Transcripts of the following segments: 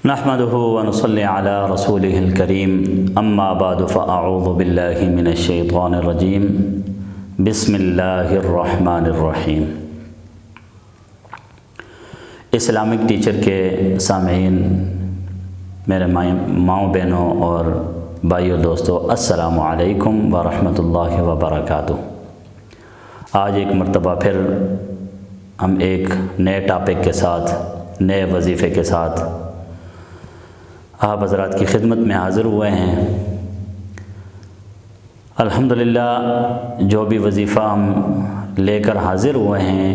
نحمده ونصلي على رسوله الكريم اما بعد فاعوذ بالله من الشیطان الرجیم بسم اللہ الرحمن الرحیم۔ اسلامک ٹیچر کے سامعین، میرے ماؤں بہنوں اور بھائیوں دوستوں، السلام علیکم ورحمۃ اللہ وبرکاتہ۔ آج ایک مرتبہ پھر ہم ایک نئے ٹاپک کے ساتھ، نئے وظیفے کے ساتھ آپ حضرات کی خدمت میں حاضر ہوئے ہیں۔ الحمدللہ جو بھی وظیفہ ہم لے کر حاضر ہوئے ہیں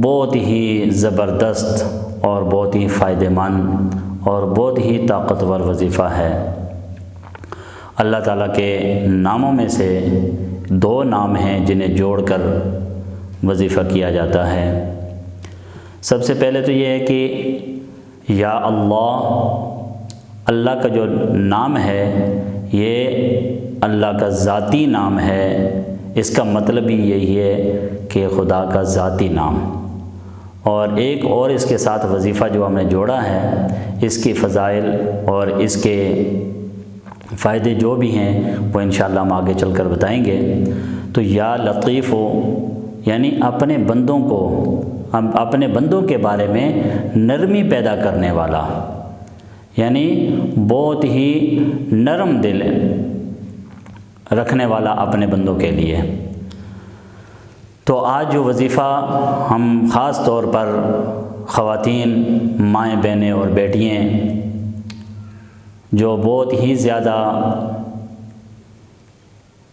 بہت ہی زبردست اور بہت ہی فائدہ مند اور بہت ہی طاقتور وظیفہ ہے۔ اللہ تعالیٰ کے ناموں میں سے دو نام ہیں جنہیں جوڑ کر وظیفہ کیا جاتا ہے۔ سب سے پہلے تو یہ ہے کہ یا اللہ کا جو نام ہے یہ اللہ کا ذاتی نام ہے۔ اس کا مطلب ہی یہی ہے کہ خدا کا ذاتی نام، اور ایک اور اس کے ساتھ وظیفہ جو ہم نے جوڑا ہے، اس کی فضائل اور اس کے فائدے جو بھی ہیں وہ انشاءاللہ ہم آگے چل کر بتائیں گے۔ تو یا لطیف ہو، یعنی اپنے بندوں کے بارے میں نرمی پیدا کرنے والا، یعنی بہت ہی نرم دل رکھنے والا اپنے بندوں کے لیے۔ تو آج جو وظیفہ ہم خاص طور پر خواتین، مائیں بہنیں اور بیٹیاں جو بہت ہی زیادہ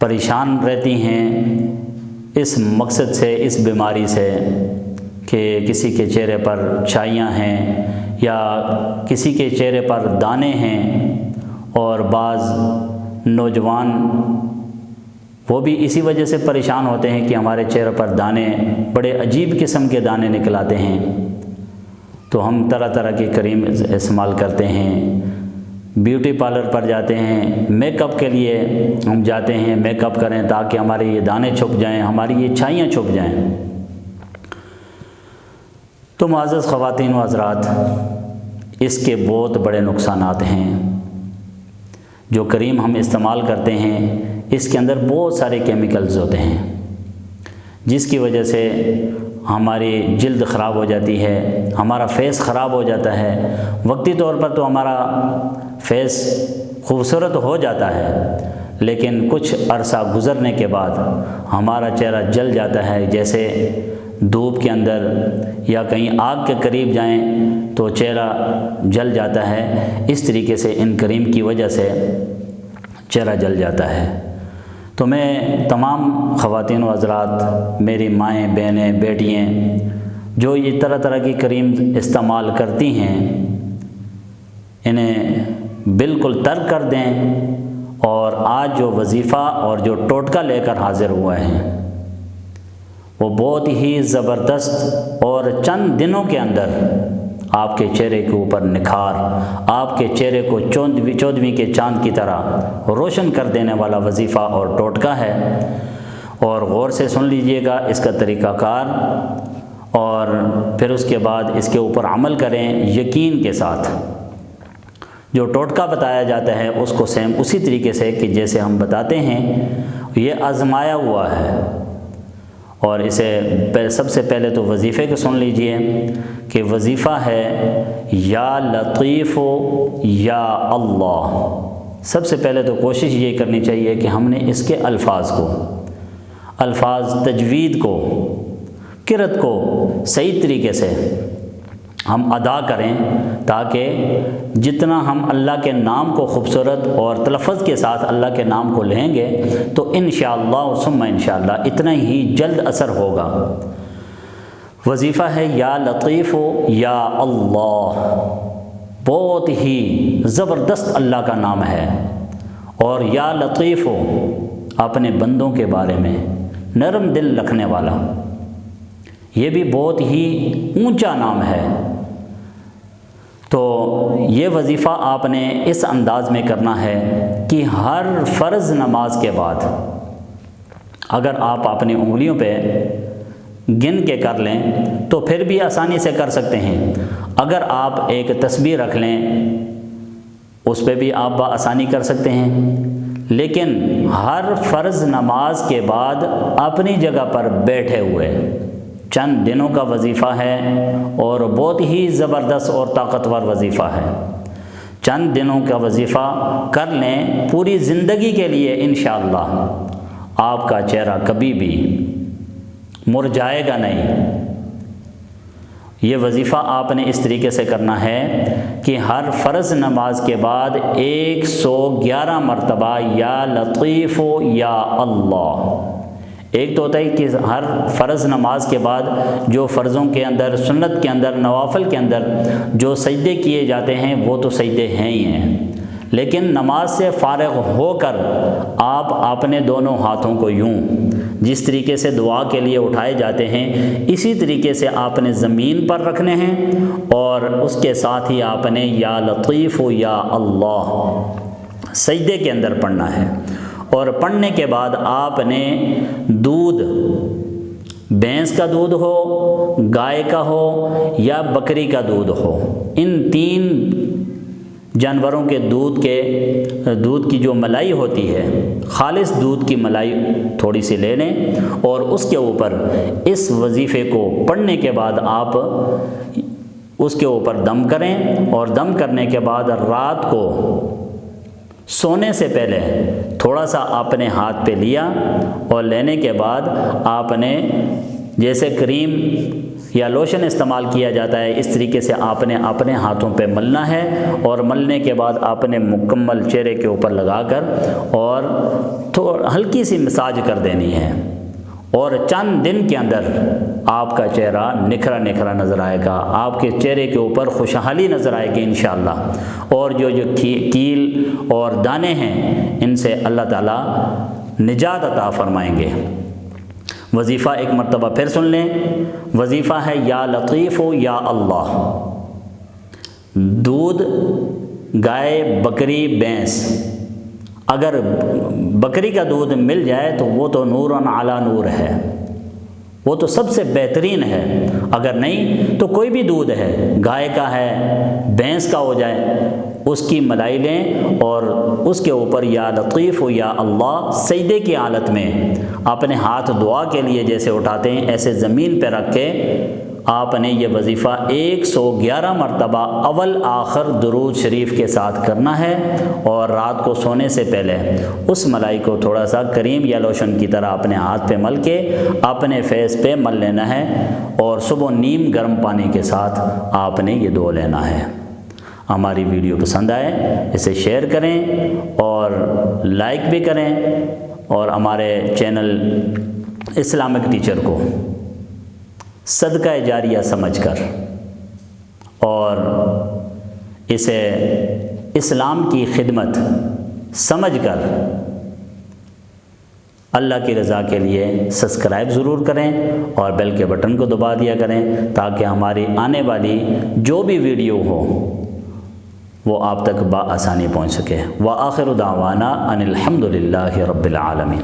پریشان رہتی ہیں اس مقصد سے، اس بیماری سے کہ کسی کے چہرے پر چھائیاں ہیں یا کسی کے چہرے پر دانے ہیں، اور بعض نوجوان وہ بھی اسی وجہ سے پریشان ہوتے ہیں کہ ہمارے چہرے پر دانے، بڑے عجیب قسم کے دانے نکل آتے ہیں۔ تو ہم طرح طرح کی کریم استعمال کرتے ہیں، بیوٹی پارلر پر جاتے ہیں، میک اپ کے لیے ہم جاتے ہیں، میک اپ کریں تاکہ ہمارے یہ دانے چھپ جائیں، ہماری یہ چھائیاں چھپ جائیں۔ تو معزز خواتین و حضرات، اس کے بہت بڑے نقصانات ہیں۔ جو کریم ہم استعمال کرتے ہیں اس کے اندر بہت سارے کیمیکلز ہوتے ہیں جس کی وجہ سے ہماری جلد خراب ہو جاتی ہے، ہمارا فیس خراب ہو جاتا ہے۔ وقتی طور پر تو ہمارا فیس خوبصورت ہو جاتا ہے، لیکن کچھ عرصہ گزرنے کے بعد ہمارا چہرہ جل جاتا ہے، جیسے دھوپ کے اندر یا کہیں آگ کے قریب جائیں تو چہرہ جل جاتا ہے۔ اس طریقے سے ان کریم کی وجہ سے چہرہ جل جاتا ہے۔ تو میں تمام خواتین و حضرات، میری مائیں بہنیں بیٹیاں جو یہ طرح طرح کی کریم استعمال کرتی ہیں، انہیں بالکل ترک کر دیں، اور آج جو وظیفہ اور جو ٹوٹکا لے کر حاضر ہوئے ہیں وہ بہت ہی زبردست، اور چند دنوں کے اندر آپ کے چہرے کے اوپر نکھار، آپ کے چہرے کو چودھویں کے چاند کی طرح روشن کر دینے والا وظیفہ اور ٹوٹکا ہے۔ اور غور سے سن لیجئے گا اس کا طریقہ کار، اور پھر اس کے بعد اس کے اوپر عمل کریں یقین کے ساتھ۔ جو ٹوٹکا بتایا جاتا ہے اس کو سیم اسی طریقے سے کہ جیسے ہم بتاتے ہیں یہ آزمایا ہوا ہے۔ اور اسے سب سے پہلے تو وظیفے کو سن لیجئے کہ وظیفہ ہے یا لطیف یا اللہ۔ سب سے پہلے تو کوشش یہ کرنی چاہیے کہ ہم نے اس کے الفاظ تجوید کو، قرأت کو صحیح طریقے سے ہم ادا کریں، تاکہ جتنا ہم اللہ کے نام کو خوبصورت اور تلفظ کے ساتھ اللہ کے نام کو لیں گے تو انشاءاللہ ثم انشاءاللہ اتنا ہی جلد اثر ہوگا۔ وظیفہ ہے یا لطیف یا اللہ، بہت ہی زبردست اللہ کا نام ہے۔ اور یا لطیف اپنے بندوں کے بارے میں نرم دل رکھنے والا، یہ بھی بہت ہی اونچا نام ہے۔ تو یہ وظیفہ آپ نے اس انداز میں کرنا ہے کہ ہر فرض نماز کے بعد، اگر آپ اپنی انگلیوں پہ گن کے کر لیں تو پھر بھی آسانی سے کر سکتے ہیں۔ اگر آپ ایک تسبیح رکھ لیں اس پہ بھی آپ بآسانی کر سکتے ہیں، لیکن ہر فرض نماز کے بعد اپنی جگہ پر بیٹھے ہوئے چند دنوں کا وظیفہ ہے اور بہت ہی زبردست اور طاقتور وظیفہ ہے۔ چند دنوں کا وظیفہ کر لیں، پوری زندگی کے لیے انشاءاللہ آپ کا چہرہ کبھی بھی مرجھائے گا نہیں۔ یہ وظیفہ آپ نے اس طریقے سے کرنا ہے کہ ہر فرض نماز کے بعد 111 مرتبہ یا لطیف یا اللہ۔ ایک تو ہوتا ہے کہ ہر فرض نماز کے بعد جو فرضوں کے اندر، سنت کے اندر، نوافل کے اندر جو سجدے کیے جاتے ہیں وہ تو سجدے ہیں ہی ہیں، لیکن نماز سے فارغ ہو کر آپ اپنے دونوں ہاتھوں کو یوں جس طریقے سے دعا کے لیے اٹھائے جاتے ہیں اسی طریقے سے آپ نے زمین پر رکھنے ہیں، اور اس کے ساتھ ہی آپ نے یا لطیف یا اللہ سجدے کے اندر پڑھنا ہے۔ اور پڑھنے کے بعد آپ نے دودھ، بھینس کا دودھ ہو، گائے کا ہو یا بکری کا دودھ ہو، ان 3 جانوروں کے دودھ کی جو ملائی ہوتی ہے، خالص دودھ کی ملائی تھوڑی سی لے لیں اور اس کے اوپر اس وظیفے کو پڑھنے کے بعد آپ اس کے اوپر دم کریں، اور دم کرنے کے بعد رات کو سونے سے پہلے تھوڑا سا آپ نے ہاتھ پہ لیا، اور لینے کے بعد آپ نے جیسے کریم یا لوشن استعمال کیا جاتا ہے اس طریقے سے آپ نے اپنے ہاتھوں پہ ملنا ہے، اور ملنے کے بعد آپ نے مکمل چہرے کے اوپر لگا کر اور ہلکی سی مساج کر دینی ہے، اور چند دن کے اندر آپ کا چہرہ نکھرا نکھرا نظر آئے گا، آپ کے چہرے کے اوپر خوشحالی نظر آئے گی انشاءاللہ، اور جو کیل اور دانے ہیں ان سے اللہ تعالیٰ نجات عطا فرمائیں گے۔ وظیفہ ایک مرتبہ پھر سن لیں، وظیفہ ہے یا لطیف یا اللہ۔ دودھ، گائے، بکری، بھینس، اگر بکری کا دودھ مل جائے تو وہ تو نور علی نور ہے، وہ تو سب سے بہترین ہے۔ اگر نہیں تو کوئی بھی دودھ ہے، گائے کا ہے، بھینس کا ہو جائے، اس کی ملائی لیں اور اس کے اوپر یا لطیف یا اللہ سجدے کی حالت میں اپنے ہاتھ دعا کے لیے جیسے اٹھاتے ہیں ایسے زمین پہ رکھ کے آپ نے یہ وظیفہ 111 مرتبہ اول آخر درود شریف کے ساتھ کرنا ہے، اور رات کو سونے سے پہلے اس ملائی کو تھوڑا سا کریم یا لوشن کی طرح اپنے ہاتھ پہ مل کے اپنے فیس پہ مل لینا ہے، اور صبح نیم گرم پانی کے ساتھ آپ نے یہ دو لینا ہے۔ ہماری ویڈیو پسند آئے اسے شیئر کریں اور لائک بھی کریں، اور ہمارے چینل اسلامک ٹیچر کو صدقہ جاریہ سمجھ کر اور اسے اسلام کی خدمت سمجھ کر اللہ کی رضا کے لیے سبسکرائب ضرور کریں اور بیل کے بٹن کو دبا دیا کریں تاکہ ہماری آنے والی جو بھی ویڈیو ہو وہ آپ تک بآسانی پہنچ سکے۔ وآخر دعوانا ان الحمد للہ رب العالمین۔